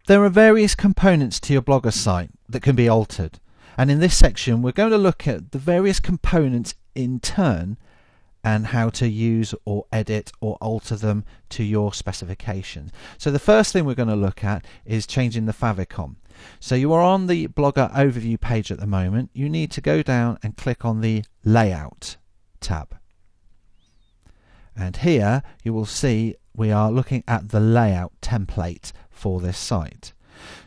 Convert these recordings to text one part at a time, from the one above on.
There are various components to your Blogger site that can be altered, and in this section we're going to look at the various components in turn and how to use or edit or alter them to your specifications. So the first thing we're going to look at is changing the favicon. So you are on the Blogger overview page at the moment. You need to go down and click on the Layout tab. And here you will see we are looking at the layout template for this site.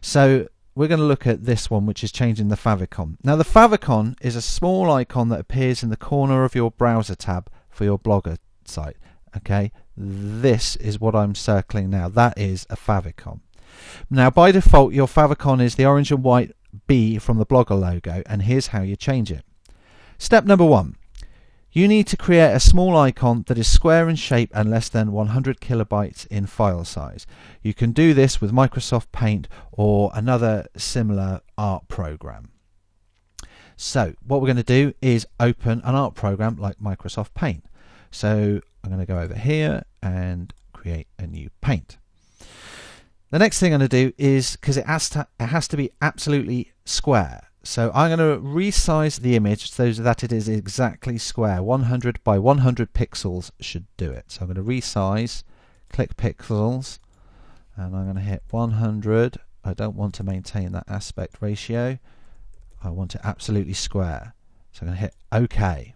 So we're going to look at this one, which is changing the favicon. Now the favicon is a small icon that appears in the corner of your browser tab for your Blogger site. Okay, this is what I'm circling now. That is a favicon. Now by default your favicon is the orange and white B from the Blogger logo, and here's how you change it. Step number 1. You need to create a small icon that is square in shape and less than 100 kilobytes in file size. You can do this with Microsoft Paint or another similar art program. So what we're going to do is open an art program like Microsoft Paint. So I'm going to go over here and create a new paint. The next thing I'm going to do is, because it has to be absolutely square, so I'm going to resize the image so that it is exactly square. 100 by 100 pixels should do it. So I'm going to resize, click pixels, and I'm going to hit 100. I don't want to maintain that aspect ratio. I want it absolutely square. So I'm going to hit OK.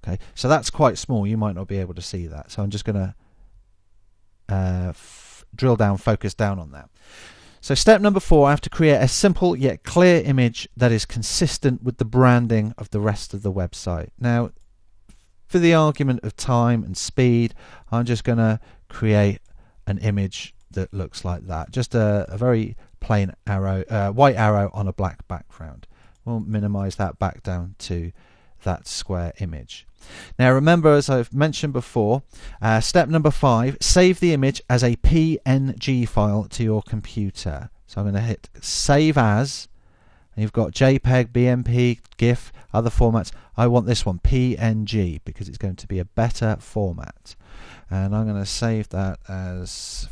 Okay, so that's quite small. You might not be able to see that. So I'm just going to drill down, focus down on that. So step number 4, I have to create a simple yet clear image that is consistent with the branding of the rest of the website. Now, for the argument of time and speed, I'm just going to create an image that looks like that. Just a very plain arrow, white arrow on a black background. We'll minimize that back down to that square image. Now remember, as I've mentioned before, step number 5, save the image as a PNG file to your computer. So I'm going to hit save as, and you've got JPEG, BMP, GIF, other formats. I want this one, PNG, because it's going to be a better format. And I'm going to save that as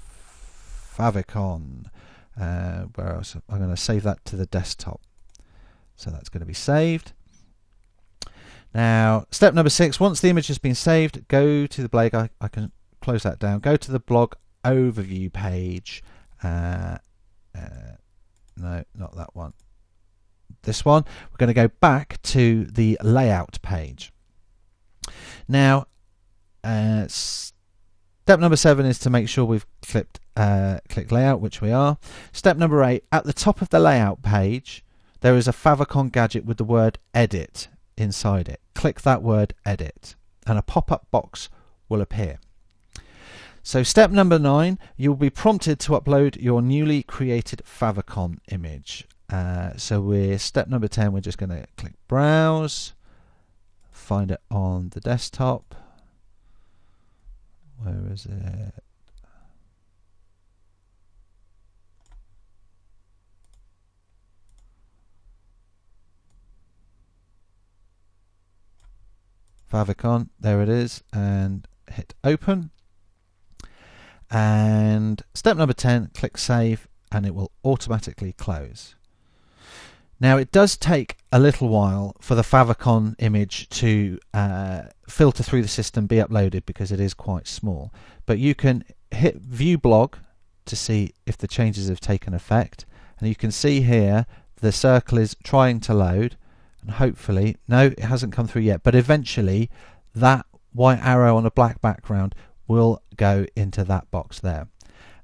Favicon. Where else? I'm going to save that to the desktop. So that's going to be saved. Now, step number 6, once the image has been saved, go to the blog. I can close that down. Go to the blog overview page. No, not that one. This one. We're going to go back to the layout page. Now, step number 7 is to make sure we've clicked layout, which we are. Step number 8, at the top of the layout page, there is a favicon gadget with the word edit inside it. Click that word edit and a pop-up box will appear. So step number 9, you'll be prompted to upload your newly created favicon image. So we're step number 10, we're just going to click browse, find it on the desktop. Where is it? Favicon, there it is, and hit open. And step number 10, click save, and it will automatically close. Now it does take a little while for the favicon image to filter through the system, be uploaded, because it is quite small. But you can hit view blog to see if the changes have taken effect, and you can see here the circle is trying to load. And hopefully, no, it hasn't come through yet, but eventually that white arrow on a black background will go into that box there.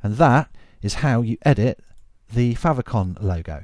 And that is how you edit the favicon logo.